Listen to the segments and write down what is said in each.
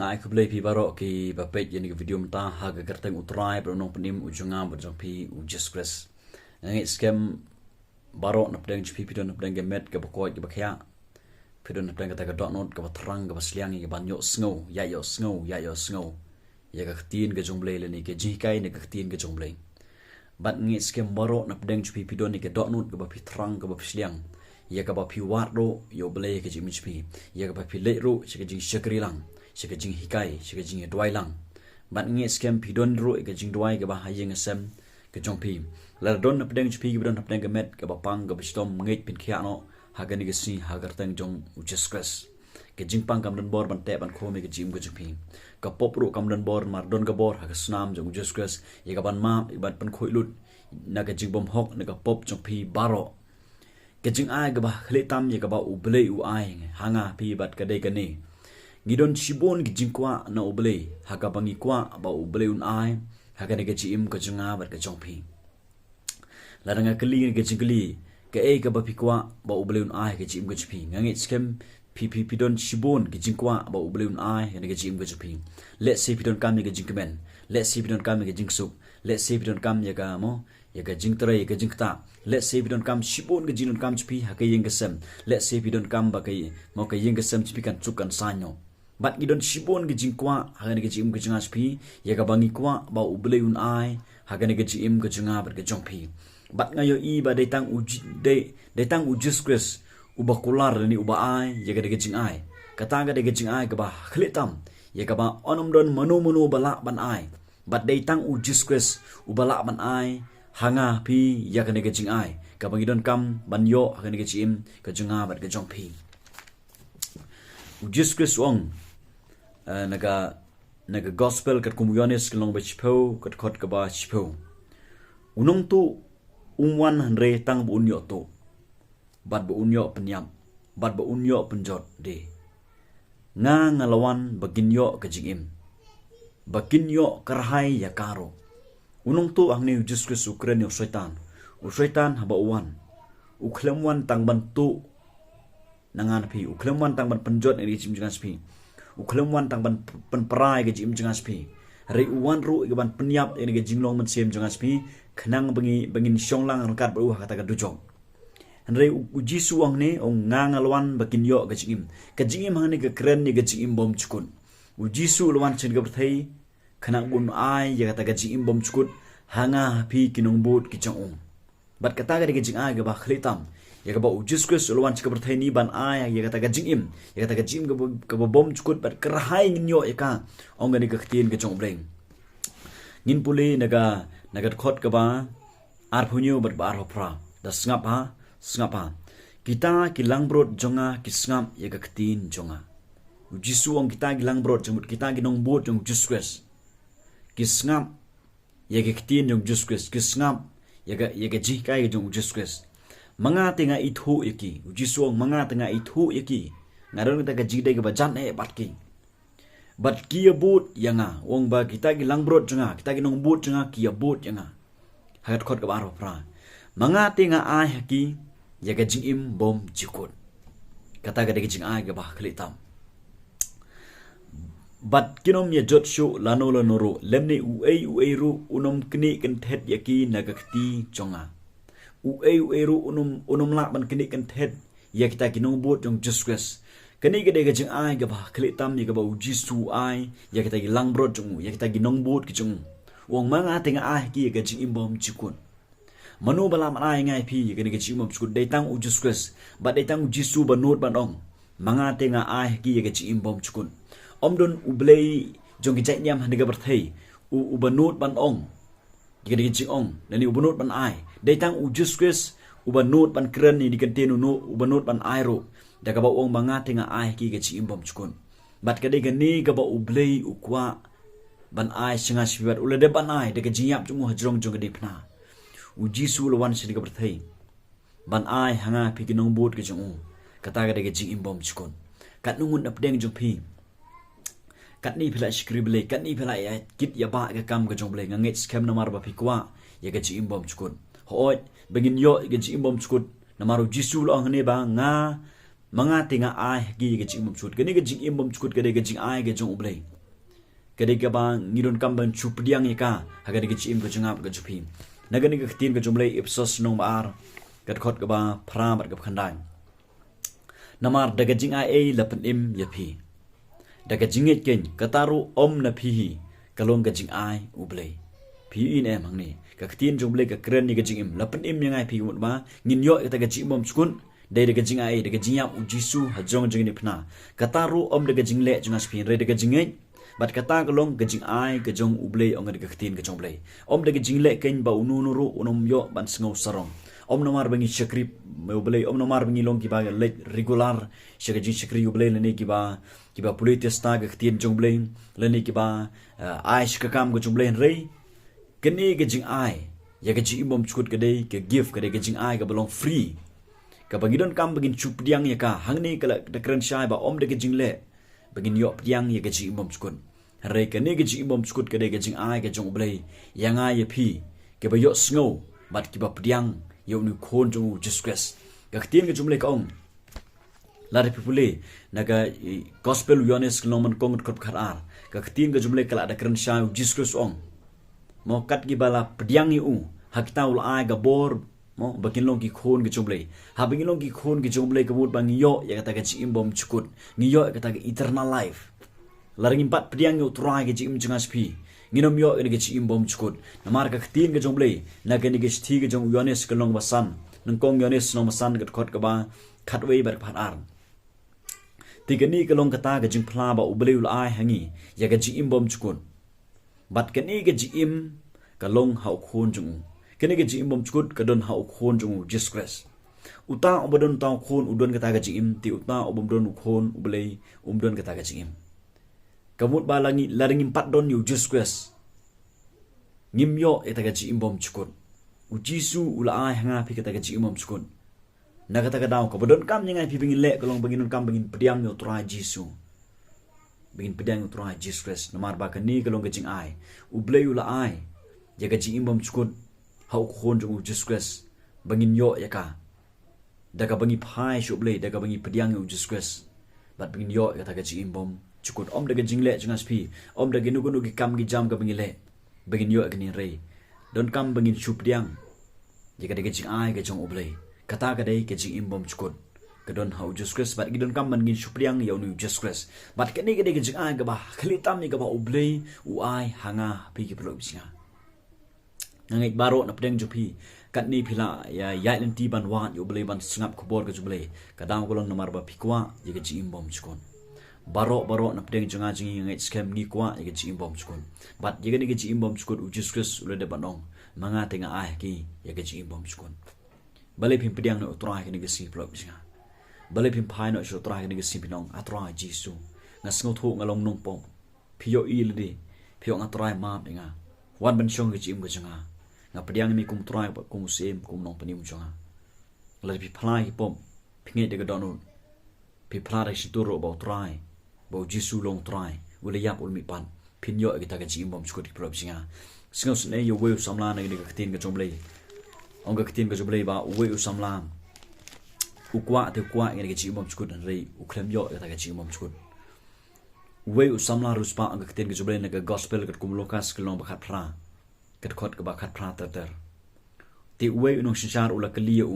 Ngai ku play pi barok ki bapet yani ke video mta haga kerteng utrai bronong penim ujunga berjong pi ujes kres. Ngai scam barok na pedang pi pidon na pedang gemet ke bakoi ke bakya. Pidon na pedang kata ke dot not ke batrang ke basliang ke banyo sngo ya yo sngo. Ya ke tin ke jong play le ni ke jikai ni ke tin ke jong play. Bat ngai scam barok na pedang pi pidon ni ke dot not ke bapitrang ke basliang. Ya ke bapi waro yo play ke jimich pi. Ya ke bapi le ro ke jing shakri lang. Sika jing hikai, sika jing dwai lang. Bat nge scam pi don ro ke jing dwai ke bah hayeng asem ke jong pi. La don na pedang pi ke don na pedang gemet ke bapang ke bistom ngeit pin khia no haga ni ke si haga tang jong uches kres. Ke jing pang kam don bor ban te ban khome ke jim ke jong pi. Ka pop ro kam don bor mar don ke bor haga snam jong uches kres. Ye ka ban ma ban pan khoi lut na ke jing bom hok na ka pop jong pi baro. Ke jing ai ke bah khle tam ye ka ba u ble u ai hanga pi bat ka dei ka ni. Ngidon shibon ki jingkwa na uble haka bangi kwa ba uble un ai haka ne ke im ko junga bar ke jongpi la danga kli ke jingkli ke e ka ba pikwa ba uble un ai ke im ko jpi ngangi skem pp don shibon ki jingkwa ba uble un ai ne ke im ko jpi let's say pidon kam ne ke jingkmen let's say pidon kam ne ke jingsuk let's say pidon kam ya ka mo ya ka jingtre ya ka jingta let's say pidon kam shibon ke jinon kam jpi haka yeng kesem let's say pidon kam ba ke mo ke yeng kesem jpi kan chukan sanyo. Bat gidon shibon ke jingkwa haga ne ke jim ke junga spi ya ka bangi kwa ba uble un ai haga ne ke jim ke junga ber ke jongpi bat ngayo i ba detang uji detang ujus kres ubakular ni uba ai ya ka de ke jing ai kata ga de ke jing ai ka ba khlitam ya ka ba onom don manu bala ban ai bat detang ujus kres ubala ban ai hanga pi ya ka ne ke jing ai ka bangi don kam ban yo haga ne ke jim ke junga ber ke jongpi ujus kres ong naga gospel kat kumuyonis kelong bachpo kat khot ka ba chpo unong tu umwan hanre tang bu unyo tu bat bu unyo penyam bat bu unyo penjot de nga ngalawan baginyo ka jingim baginyo karhai ya karo unong tu angni ujus ke sukren yo syaitan haba uwan uklemwan tang bantu nangan pi uklemwan tang ban penjot ni jim jangan spi uklemwan tang ban penperai ke jim jangan spi re uwan ru ke ban penyap ini ke jinglong men sem jangan spi khenang bengin syonglang angkat bu kata ka dujong re uji suang ne ong ngang alwan bakin yo ke jingim hang ne ke keren ni ke jingim bom chukun uji su lwan chen ke thai khenang bun ai ya kata ka jingim bom chukut hanga pi kinong bot ki chong bat kata ka ke jing ai ke ba khlitam ya ka ba ujus kres ulwan chika berthai ni ban ai ya kata ka jingim ya kata ka jim ka bom chukut bat kerhai nyo ya ka ong ni ka khtin ke chong bleng ngin puli naga khot ka ba ar phunyu bat bar hopra da snap ha kita kilang brot jonga kisngap ya ka khtin jonga ujisu ong kita kilang brot jomut kita ginong bot jong ujus kres kisngap ya ka khtin jong ujus kres kisngap ya ka ji kai jong ujus kres manga tenga ithu yaki ujisuang manga tenga ithu yaki ngaron ta ka jidai ka bajan bat ki bat kia bot yanga wong ba kita gi langbrot janga kita gi nong bot janga kia bot yanga hat khot ka baro pra manga tenga ai haki ya ka jingim bom jikut kata ka de jing ai ka ba khlitam bat kinom ya jot shu lano ro lemne u ru unom kni kan thet yaki nagakti jonga u ru unum la ban kini kan thet ya kita kinong bot jong juskes kani ke de jing ai ga ba khlitam ni ga ba ujisu ai ya kita gilang brot jong ya kita ginong bot ki jong wong manga tenga ai ki ga jing imbom chikun manu bala man ai ngai phi ga ni ga jing imbom chikun dai tang ujuskes ba dai tang ujisu ba not ban ong manga tenga ai ki ga jing imbom chikun omdon ublei jong ki janyam han ga berthei u banut ban ong jadi jing ong nani ubanut ban ai dai tang ujus kres ubanut ban kren ni dikantin no ubanut ban ai ro da ka ba ong manga tenga ai ki ga chi imbom chukun bat ka de ga ni ka ba ublei ukwa ban ai singa sibat ulade ban ai de ga jinyap chumu hajrong jong ga de phna uji su lawan si ga berthai ban ai hanga phi ki nong bot ga jong kata ga de ga jing imbom chukun kat nungun apdeng jong phi kat ni phila skrible kat ni phila ya kit ya ba ga kam ga jong ble ngangit scam namar ba phikwa ya ga chi imbom chukun hoi bengin yo ga chi imbom chukut namaru jisu lo ngane ba nga Manga tinga ai gi ga jing bom chut gani ga jing im bom chut ga ga jing ai ga jong ublei gade ga ba ngidon kam ban chup diang ka ha ga ga jing ga jingap ga chupi nagani ga khtin ga jumlei ipsos nong bar ga khot ga ba phra mat ga khandai namar daga jing ai lapan im yapi daga jinget ken kataru om na phi kalong ga jing ai ublei phi in em hangni ka khtin jumlei ka kren ni ga jing im lapan im yang ai phi mut ba ngin yo ta ga jing bom chukun dai daga jing ai daga jing ya ujisu hajong jing ni phna kataru om daga jing le jungas phi re daga jinget bat kata kalong ga jing ai ga jong ublei ong daga khtin ga jong blei om daga jing le ken ba unu nuru unom yo ban sngo sarong om nomar bangi chakri ublei om nomar bangi long ki ba le regular shaga jing chakri ublei le ne ki ba politista ga khtin jong blei le ne ki ba ai shka kam ga jong blei rei keni ga jing ai ya ga jing bom chukut ga dei ga gift ga dei ga jing ai ga belong free ka bagidon kam bagin chup diang ya ka hangni kala da kran shai ba om de ga jing le bagin yo diang ya ga jing bom chukut re keni ga jing bom chukut ga dei ga jing ai ga jong blei yang ai ya phi ke ba yo sngo bat ki ba diang yo nu khon jong disgrace ga khtin ga jumle ka ong la de pipule naga gospel yones loman kong kot kharar ga khtin ga jumle kala da kran shai disgrace ong mo kat gi bala pdiang yu hakta ul ai ga bor mo bakin long ki khon gi jumle ha bakin long ki khon gi jumle ka mut bang yo ya kata ga jim bom chukut ngi yo kata ga eternal life laring impat pdiang yu trai ga jim jungas phi nginom yo ga jim bom chukut namar ga khtin ga jumle na ga ni ga thi ga jong yones ka long basan nang kong yones long basan ga khot ka ba khatwei bar phat ar tigani ka long kata ga jing phla ba ublei ul ai hangi ya ga jim bom chukut bat kani ga jim ka long hau khon jung kani ga jim bom chukut ka don hau khon jung disgrace uta obadon taw khon udon kata ga jim ti uta obom don khon ublei don kata ga jim kamut balangi laring impat don yu disgrace ngim yo eta ga jim bom chukut ujisu ula ai hanga phi kata ga jim bom chukut na kata ga daw ka bodon kam nyangai phi bingin le kalong bangin kam bangin pediam yo try jisu bingin pediam yo try disgrace namar ba kani kalong ga jing ai ublei ula ai ya ga jim bom chukut hau khon jung disgrace bangin yo ya ka daga bangi phai shublei daga bangi pediang yo disgrace bat bangin yo ya ta ga jim bom chukut om daga jingle jungas phi om daga nu gi kam gi jam ga bangin le bangin yo agni rei don kam bangin shupriang ya ga daga jing ai ga jong ublei kata ga dei ga jim bom chukut ga don hau disgrace bat gi don kam bangin shupriang yo nu disgrace bat ga ni ga daga jing ai ga ba khali tam ni ga ba ublei u ai hanga phi gi pro bisinga ngai baro na pdeng jupi kat ni phila ya yailen ti ban wan yo blei ban sngap khobor ga jublei kadang golon namar ba phikwa ye ga jim bom chukon baro na pdeng junga jingi ngai scam ni kwa ye ga jim bom chukon bat ye ga ni ga jim bom chukon ujuskus ule de banong manga tenga ai ki ye ga jim bom chukon bale phim pdeng no tra ga ni ga si plok singa bale phim phai no so tra ga ni ga si pinong atra jisu na sngo thu ngalong nong pom phio i le di phio nga trai ma pinga wan ban shong ga jim ga junga nga pediang mi kum trai ba kum sem kum nong panim chonga la pi phlai pom phinge de ga donun pi phla shi tu ro ba trai ba jisu long trai wala yap ul mi pan phin yo ga ta ga jim bom chukut prob singa singo sne yo we samla na ga khtin ga jomlei ong ga khtin ga jomlei ba we samla ukwa te kwa ga jim bom chukut rei uklem yo ga ta ga jim bom chukut we samla ruspa ong ga khtin ga jomlei na ga gospel ga kum lokas ka long ba khat phra kat khot ka ba khat phra ter ti we no shishar ula kaliya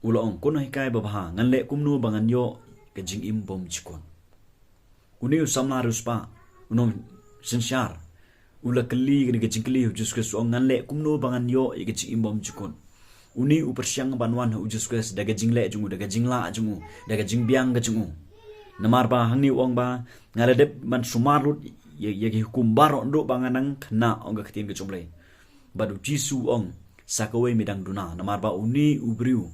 ula ong kunai kai ba bha ngan le kumnu bangan yo ka jing im bom chikon uni samna ruspa unom shishar ula kali ga jing kali hu juskus ong ngan le kumnu bangan yo ka jing im bom chikon uni upersyang banwan hu juskus daga jing le jungu daga jing la jungu daga jing biang ga jungu namar ba hangni ong ba ngala de man sumarut ye hukum baro ndo banganang khna ong ga khtin ga chomlei badu jisu ong sakawai midang duna namar ba uni ubriu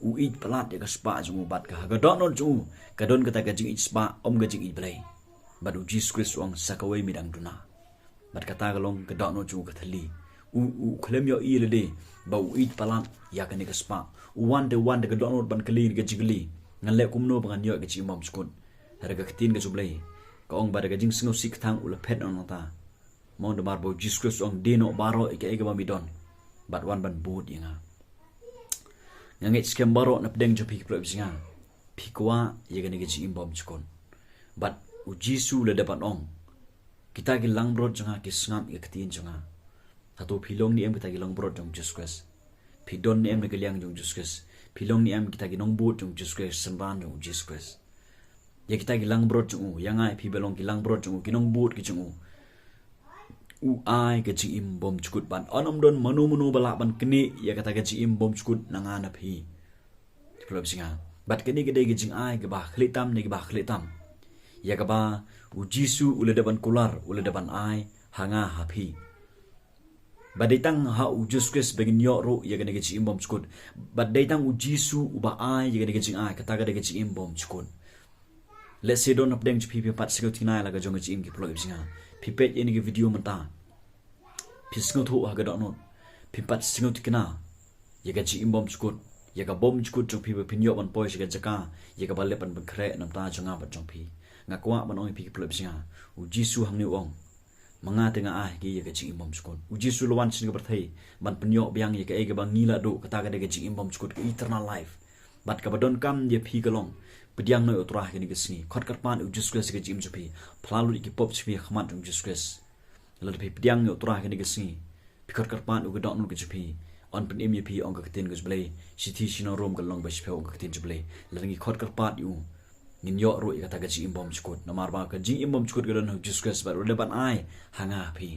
u it plat ya ga spa jungu bat ka ga don non jungu ka don kata ga jing it spa om ga jing it blai badu jisu Kristus ong sakawai midang duna bat kata ga long ga don non jungu ka thali u khlem yo i le de ba u it plat ya ka ni ga spa u one de ga don non ban kali ga jigli ngan le kumno bangan yo ga chi mom skun ra ga khtin ga chomlei ka ong bada ga jing singo sik thang ula phet on ta mon de marbo Jesus ong dino baro ike ega bamidon bat wan ban bud yanga ngangit skem baro na pedeng jopi plop singa pikwa yaga nega ji imbom chukon but ujisu le dapat ong kita gi langbrod janga ki sngam ya ketin janga satu pilong ni em kita gi langbrod jong Jesus pidon ni em nega liang jong Jesus pilong ni em kita gi nongbut jong Jesus semban jong Jesus ya kita gi langbrod jong yang ai pi belong gi langbrod jong ki nongbut ki jong ai ke ji imbom chukut ban onom don manu balak ban kini ya kata ke ji imbom chukut nangana phi problem singa bat kini gede ge jing ai ge ba khlitam ne ge ba khlitam ya ka ba u jisu ule depan kular ule depan ai hanga hapi baditang ha u Jesus begin yo ro ya ge ne ge ji imbom chukut baditang u jisu u ba ai ya ge ne ge jing ai kata ge ji imbom chukut let's say don update pi pat sekotina la ga jong ji im ge problem singa pipet ini ke video menta pisngot ho ha ga don pipat singot kena ya ga ji imbom chukut ya ga bom chukut jong pi pinyo ban poi ga jaka ya ga bale pan khre nam ta jonga ba jong pi ngakwa ban ong pi ke singa u jisu hang ni ong manga tenga ah gi ya ga ji imbom chukut u jisu lawan sin ga berthai ban pinyo byang ya ga e ga bang ngila do kata ga ji imbom chukut eternal life bat ka badon kam dia pi galong pediang no utrah gini gesni khot karpan u Jesus ke jim jupi plalu ki pop chpi khmat u Jesus lalu pi pediang no utrah gini gesni pi khot karpan u gedok no ke jupi on pen im pi ong ka tin gus blai siti sino rom galong ba shpe ong ka tin jublai lalu khot karpat u nin yo ro kata ga ji imbom chukut namar ba ka ji imbom chukut gadon u Jesus ba ro depan ai hanga pi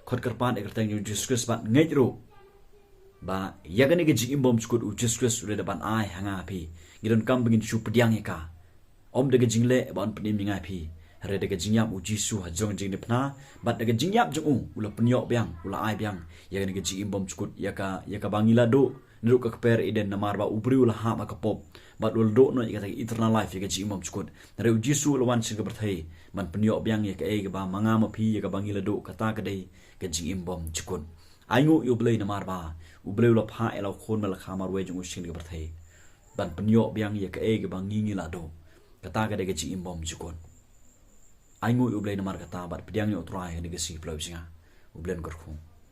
khot karpan e kertang u Jesus ba ngai ro ba yagane ge ji imbom chukut u Jesus ro depan ai hanga pi gidon kam begin shu pediang eka om de jingle ban penim ningai pi re de jingyap u jisu ha jong jing dipna bat de jingyap jong ula penyo byang ula ai byang ya ne ji imbom chukut ya ka bangila do nru ka per iden namar ba ubri ula ha ma ka pop bat ul do no ya eternal life ya ji imbom chukut re u jisu ula wan sin ka berthai man penyo byang ya ka e ba manga ma pi ya ka bangila do kata ka dei ka ji imbom chukut aingu yu blei namar ba ubri ula pha ela khon mal khamar we jong sin ka berthai ban penyo biang ya ke e bang ngingi la do kata ga de ge ji imbom jukon aingu ublei namar kata bat pediang yo trai ge si plau singa ublen korkhung